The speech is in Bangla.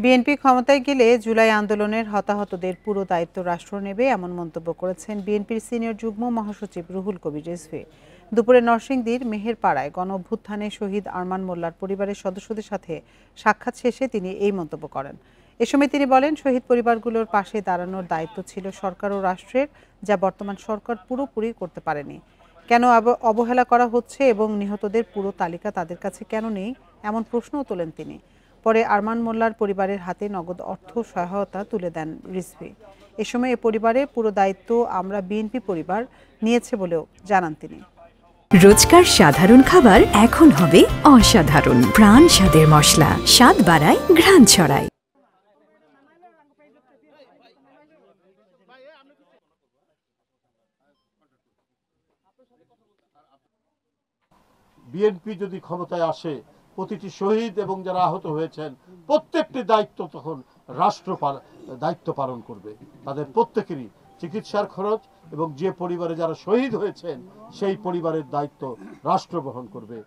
বিএনপি ক্ষমতায় গেলে জুলাই আন্দোলনের হতাহতদের পুরো দায়িত্ব রাষ্ট্র নেবে, এমন মন্তব্য করেছেন বিএনপির সিনিয়র যুগ্ম মহাসচিব রুহুল কবির রিজভী। দুপুরে নরসিংদীর মেহেরপাড়ায় গণঅভ্যুত্থানে শহীদ আরমান মোল্লার পরিবারের সদস্যদের সাথে সাক্ষাৎ শেষে তিনি এই মন্তব্য করেন। এ সময় তিনি বলেন, শহীদ পরিবারগুলোর পাশে দাঁড়ানোর দায়িত্ব ছিল সরকার ও রাষ্ট্রের, যা বর্তমান সরকার পুরোপুরি করতে পারেনি। কেন অবহেলা করা হচ্ছে এবং নিহতদের পুরো তালিকা তাদের কাছে কেন নেই, এমন প্রশ্নও তোলেন তিনি। পরে আরমান মোল্লার পরিবারের হাতে নগদ অর্থ সহায়তা তুলে দেন রিজভী। এ সময় এ পরিবারের পুরো দায়িত্ব আমরা বিএনপি পরিবার নিয়েছে বলেও জানান তিনি। রোজকার সাধারণ খাবার এখন হবে অসাধারণ। প্রাণ স্বাদের মশলা, স্বাদ বাড়ায়, ঘ্রাণ ছড়ায়। বিএনপি যদি ক্ষমতায় আসে, প্রতিটি শহীদ এবং যারা আহত হয়েছেন প্রত্যেকটি দায়িত্ব তখন রাষ্ট্র দায়িত্ব পালন করবে। তাদের প্রত্যেকেরই চিকিৎসার খরচ এবং যে পরিবারে যারা শহীদ হয়েছেন সেই পরিবারের দায়িত্ব রাষ্ট্র বহন করবে।